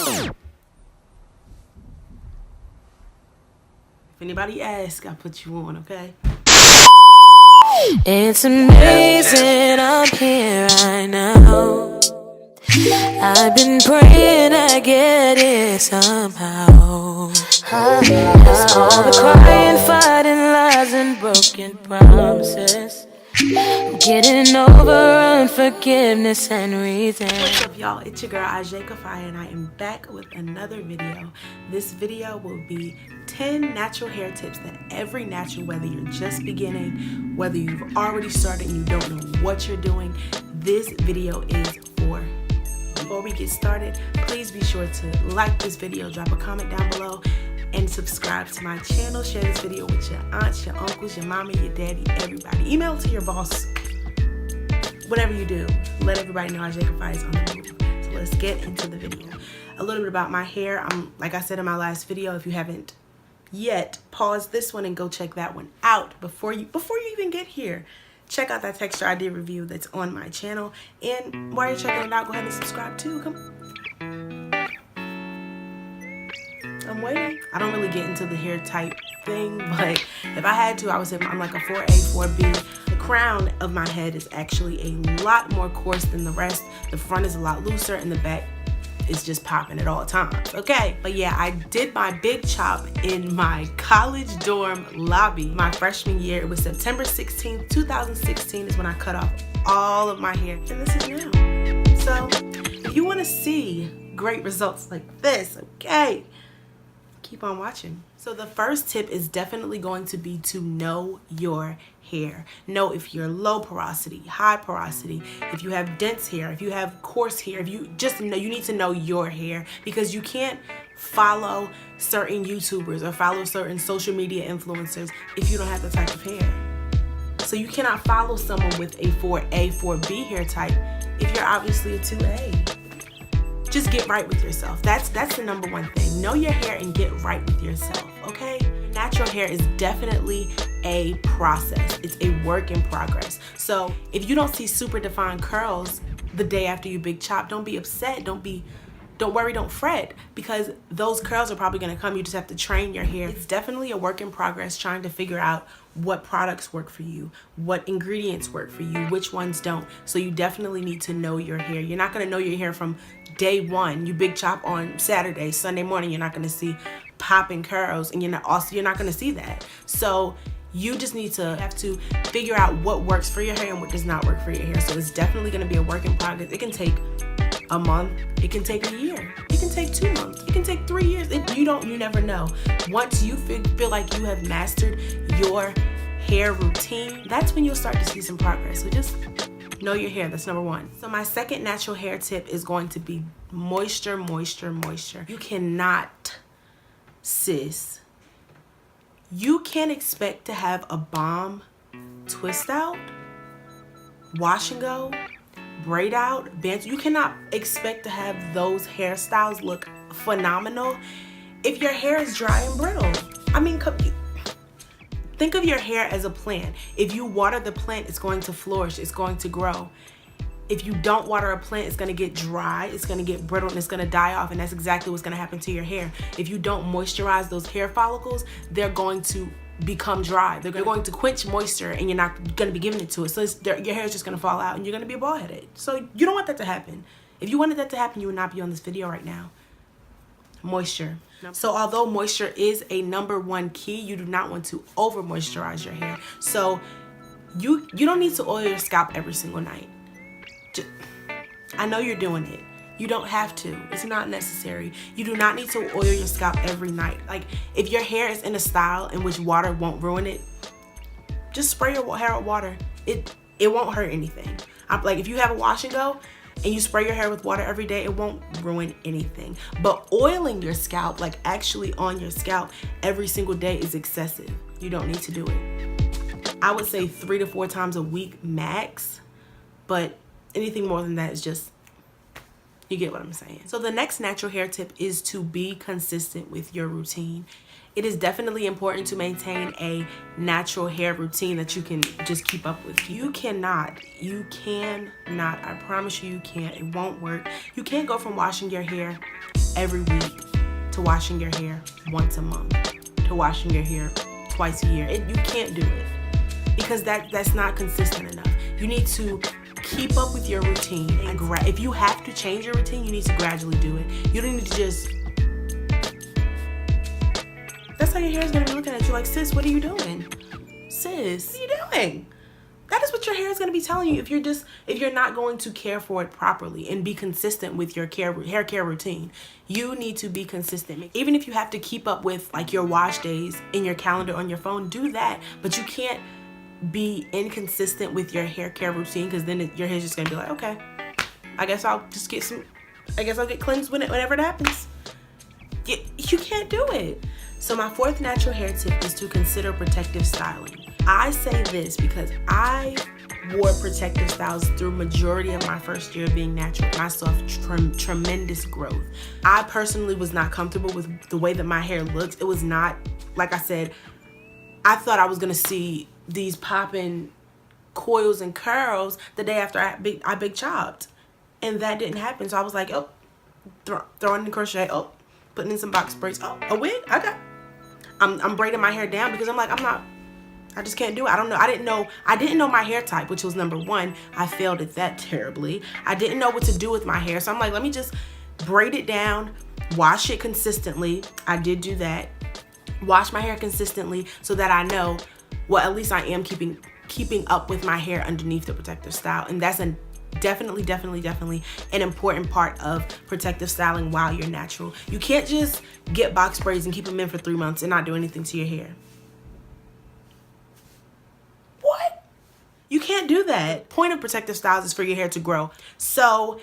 If anybody asks, I put you on, okay? It's amazing I'm here right now. I've been praying I get it somehow. It's all the crying, fighting lies and broken promises. I'm getting over unforgiveness and reason. What's up, y'all? It's your girl Ajai Kafiyah, and I am back with another video. This video will be 10 natural hair tips that every natural, whether you're just beginning, whether you've already started and you don't know what you're doing, this video is for. Before we get started, please be sure to like this video, drop a comment down below, and subscribe to my channel. Share this video with your aunts, your uncles, your mommy, your daddy, everybody. Email it to your boss. Whatever you do, let everybody know Ajai Kafiyah is on the move. So let's get into the video. A little bit about my hair. Like I said in my last video, if you haven't yet, pause this one and go check that one out before you even get here. Check out that texture ID review that's on my channel. And while you're checking it out, go ahead and subscribe too. Come. I'm waiting. I don't really get into the hair type thing, but if I had to, I would say I'm like a 4A, 4B. The crown of my head is actually a lot more coarse than the rest. The front is a lot looser and the back is just popping at all times, okay? But yeah, I did my big chop in my college dorm lobby my freshman year. It was September 16th, 2016 is when I cut off all of my hair. And this is now. So if you wanna see great results like this, okay, keep on watching. So the first tip is definitely going to be to know your hair. Know if you're low porosity, high porosity, if you have dense hair, if you have coarse hair, if you just know, you need to know your hair, because you can't follow certain YouTubers or follow certain social media influencers if you don't have the type of hair. So you cannot follow someone with a 4A, 4B hair type if you're obviously a 2A. Just get right with yourself. That's the number one thing. Know your hair and get right with yourself, okay? Natural hair is definitely a process. It's a work in progress. So if you don't see super defined curls the day after you big chop, don't be upset. Don't worry, don't fret, because those curls are probably gonna come. You just have to train your hair. It's definitely a work in progress, trying to figure out what products work for you, what ingredients work for you, which ones don't. So you definitely need to know your hair. You're not gonna know your hair from day one. You big chop on Saturday, Sunday morning, you're not gonna see popping curls, and you're not gonna see that. So you just need to have to figure out what works for your hair and what does not work for your hair. So it's definitely gonna be a work in progress. It can take a month, it can take a year, it can take 2 months, it can take 3 years. You never know. Once you feel like you have mastered your hair routine, that's when you'll start to see some progress. So just know your hair. That's number one. So my second natural hair tip is going to be moisture, moisture, moisture. You cannot, sis, you can't expect to have a bomb twist out, wash and go, braid out, band. You cannot expect to have those hairstyles look phenomenal if your hair is dry and brittle. I mean, think of your hair as a plant. If you water the plant, it's going to flourish, it's going to grow. If you don't water a plant, it's gonna get dry, it's gonna get brittle, and it's gonna die off, and that's exactly what's gonna happen to your hair. If you don't moisturize those hair follicles, they're going to become dry. They're going to quench moisture, and you're not gonna be giving it to it. So your hair is just gonna fall out, and you're gonna be bald-headed. So you don't want that to happen. If you wanted that to happen, you would not be on this video right now. Moisture. So although moisture is a number one key, you do not want to over moisturize your hair. So you don't need to oil your scalp every single night. I know you're doing it. You don't have to. It's not necessary. You do not need to oil your scalp every night. Like, if your hair is in a style in which water won't ruin it, just spray your hair with water. It won't hurt anything. Like, if you have a wash and go and you spray your hair with water every day, it won't ruin anything. But oiling your scalp, like actually on your scalp every single day, is excessive. You don't need to do it. I would say 3 to 4 times a week max, but anything more than that is just You get what I'm saying? So the next natural hair tip is to be consistent with your routine. It is definitely important to maintain a natural hair routine that you can just keep up with. You cannot, I promise you, you can't. It won't work. You can't go from washing your hair every week to washing your hair once a month to washing your hair twice a year. You can't do it because that's not consistent enough. You need to keep up with your routine, and if you have to change your routine, you need to gradually do it. You don't need to just, that's how your hair is going to be looking at you like, sis, what are you doing? Sis, what are you doing? That is what your hair is going to be telling you if you're not going to care for it properly and be consistent with your hair care routine. You need to be consistent. Even if you have to keep up with like your wash days in your calendar on your phone, do that. But you can't be inconsistent with your hair care routine, because then your hair's just going to be like, okay, I guess I'll get cleansed whenever it happens. You can't do it. So my fourth natural hair tip is to consider protective styling. I say this because I wore protective styles through majority of my first year of being natural, and I saw tremendous growth. I personally was not comfortable with the way that my hair looked. It was not, like I said, I thought I was gonna see these popping coils and curls the day after I big chopped, and that didn't happen. So I was like, oh, throwing in crochet, oh, putting in some box braids, oh, a wig, I'm braiding my hair down because I'm like, I just can't do it. I didn't know my hair type, which was number one. I failed at that terribly. I didn't know what to do with my hair. So I'm like, let me just braid it down, wash it consistently. I did do that. Wash my hair consistently so that I know, well, at least I am keeping up with my hair underneath the protective style. And that's definitely an important part of protective styling while you're natural. You can't just get box braids and keep them in for 3 months and not do anything to your hair. What? You can't do that. Point of protective styles is for your hair to grow. So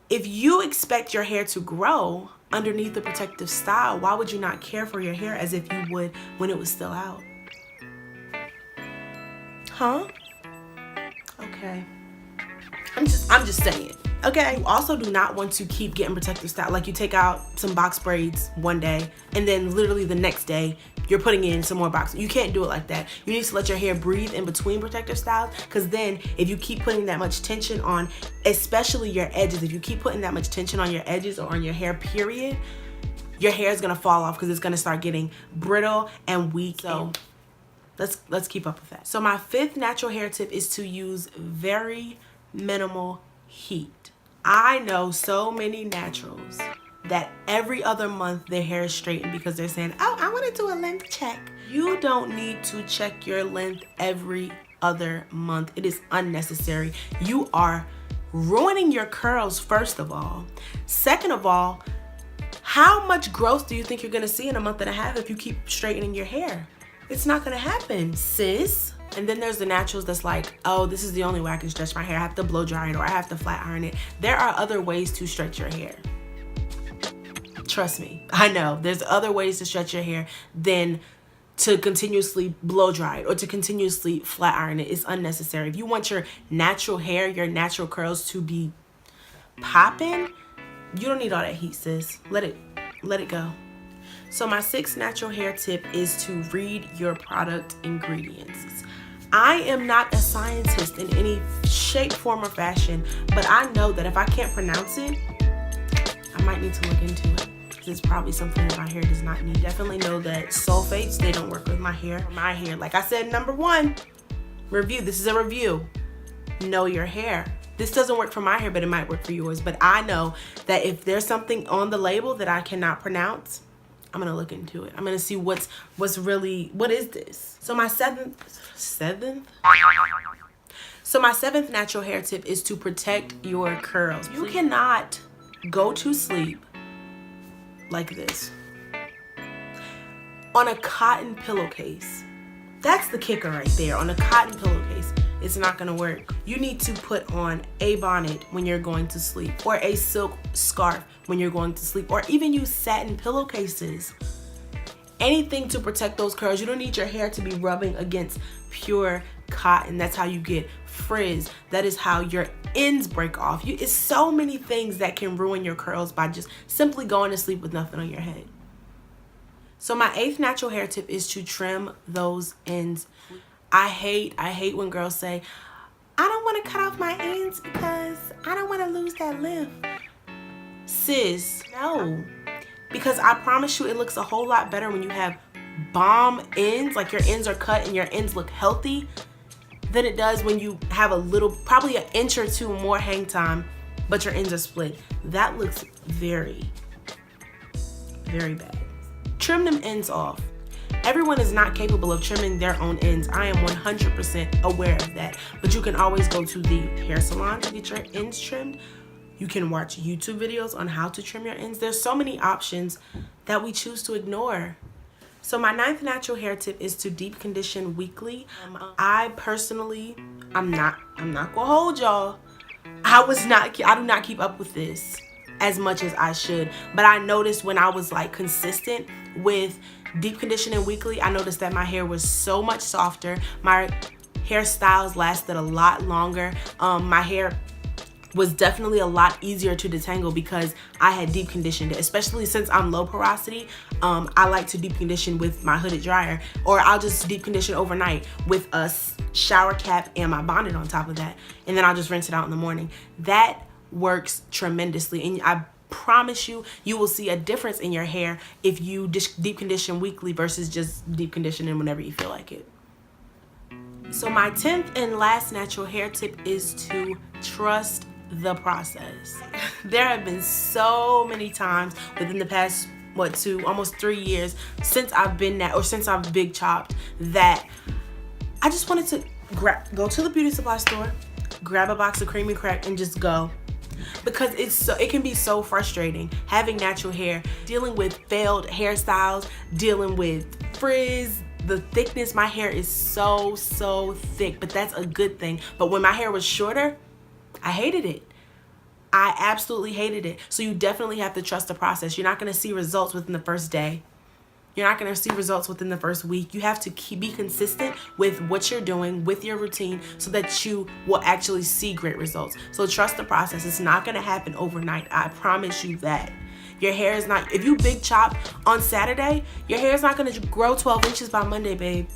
if you expect your hair to grow underneath the protective style, why would you not care for your hair as if you would when it was still out? Huh? Okay. I'm just saying, okay? You also do not want to keep getting protective style. Like you take out some box braids one day and then literally the next day you're putting in some more box. You can't do it like that. You need to let your hair breathe in between protective styles, because then if you keep putting that much tension on, especially your edges, if you keep putting that much tension on your edges or on your hair period, your hair is gonna fall off because it's gonna start getting brittle and weak. So let's keep up with that. So my fifth natural hair tip is to use very minimal heat. I know so many naturals that every other month their hair is straightened because they're saying, oh, I want to do a length check. You don't need to check your length every other month. It is unnecessary. You are ruining your curls, first of all. Second of all, how much growth do you think you're gonna see in a month and a half if you keep straightening your hair? It's not gonna happen, sis. And then there's the naturals that's like, oh, this is the only way I can stretch my hair. I have to blow dry it or I have to flat iron it. There are other ways to stretch your hair. Trust me, I know. There's other ways to stretch your hair than to continuously blow dry it or to continuously flat iron it. It's unnecessary. If you want your natural hair, your natural curls to be popping, you don't need all that heat, sis. Let it go. So my sixth natural hair tip is to read your product ingredients. I am not a scientist in any shape, form, or fashion, but I know that if I can't pronounce it, I might need to look into it. It's probably something that my hair does not need. Definitely know that sulfates, they don't work with my hair. My hair, like I said, number one, review. This is a review. Know your hair. This doesn't work for my hair, but it might work for yours. But I know that if there's something on the label that I cannot pronounce, I'm gonna look into it. I'm gonna see what is this? So my seventh natural hair tip is to protect your curls. You cannot go to sleep like this on a cotton pillowcase. That's the kicker right there. On a cotton pillowcase, it's not gonna work. You need to put on a bonnet when you're going to sleep, or a silk scarf when you're going to sleep, or even use satin pillowcases. Anything to protect those curls. You don't need your hair to be rubbing against pure cotton. That's how you get frizz. That is how your ends break off. It's so many things that can ruin your curls by just simply going to sleep with nothing on your head. So my 8th natural hair tip is to trim those ends. I hate when girls say, I don't want to cut off my ends because I don't want to lose that length. Sis, no. Because I promise you it looks a whole lot better when you have bomb ends, like your ends are cut and your ends look healthy, than it does when you have a little, probably an inch or two more hang time, but your ends are split. That looks very, very bad. Trim them ends off. Everyone is not capable of trimming their own ends. I am 100% aware of that. But you can always go to the hair salon to get your ends trimmed. You can watch YouTube videos on how to trim your ends. There's so many options that we choose to ignore. So my 9th natural hair tip is to deep condition weekly. I personally, I'm not gonna hold y'all. I do not keep up with this as much as I should. But I noticed when I was like consistent with deep conditioning weekly, I noticed that my hair was so much softer. My hairstyles lasted a lot longer. My hair was definitely a lot easier to detangle because I had deep conditioned it, especially since I'm low porosity. I like to deep condition with my hooded dryer, or I'll just deep condition overnight with a shower cap and my bonnet on top of that, and then I'll just rinse it out in the morning. That works tremendously, and I promise you will see a difference in your hair if you deep condition weekly versus just deep conditioning whenever you feel like it. So my 10th and last natural hair tip is to trust the process. There have been so many times within the past almost 3 years since I've been since I've big chopped, that I just wanted to go to the beauty supply store, grab a box of cream and crack, and just go. Because it can be so frustrating having natural hair, dealing with failed hairstyles, dealing with frizz, the thickness. My hair is so thick, but that's a good thing. But when my hair was shorter, I hated it. I absolutely hated it. So you definitely have to trust the process. You're not going to see results within the first day. You're not going to see results within the first week. You have to be consistent with what you're doing, with your routine, so that you will actually see great results. So trust the process. It's not going to happen overnight. I promise you that. Your hair is not, if you big chop on Saturday, your hair is not going to grow 12 inches by Monday, babe.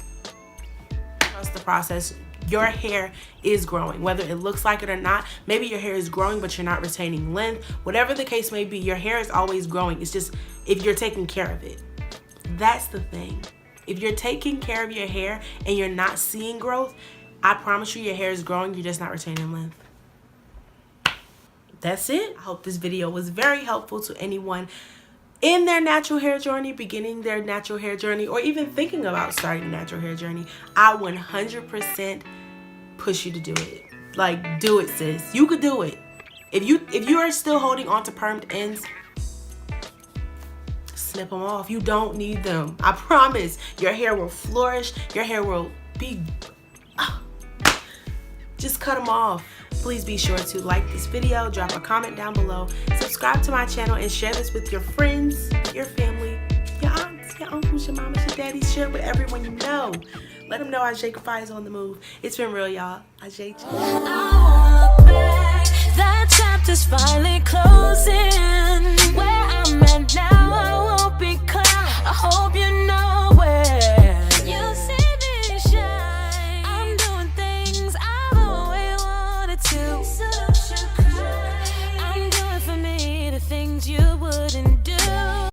Trust the process. Your hair is growing, whether it looks like it or not. Maybe your hair is growing, but you're not retaining length. Whatever the case may be, your hair is always growing. It's just if you're taking care of it. That's the thing. If you're taking care of your hair and you're not seeing growth, I promise you your hair is growing. You're just not retaining length. That's it. I hope this video was very helpful to anyone in their natural hair journey, beginning their natural hair journey, or even thinking about starting a natural hair journey. I 100% push you to do it. Like, do it, sis. You could do it. If you are still holding on to permed ends, snip them off. You don't need them. I promise. Your hair will flourish. Your hair will be... Just cut them off. Please be sure to like this video, drop a comment down below, subscribe to my channel, and share this with your friends, your family, your aunts, your uncles, your mamas, your daddies. Share it with everyone you know. Let them know Ajai Kafiyah is on the move. It's been real, y'all. Ajai. That chapter's finally closing. Where I'm at now, I won't be caught. I hope you know.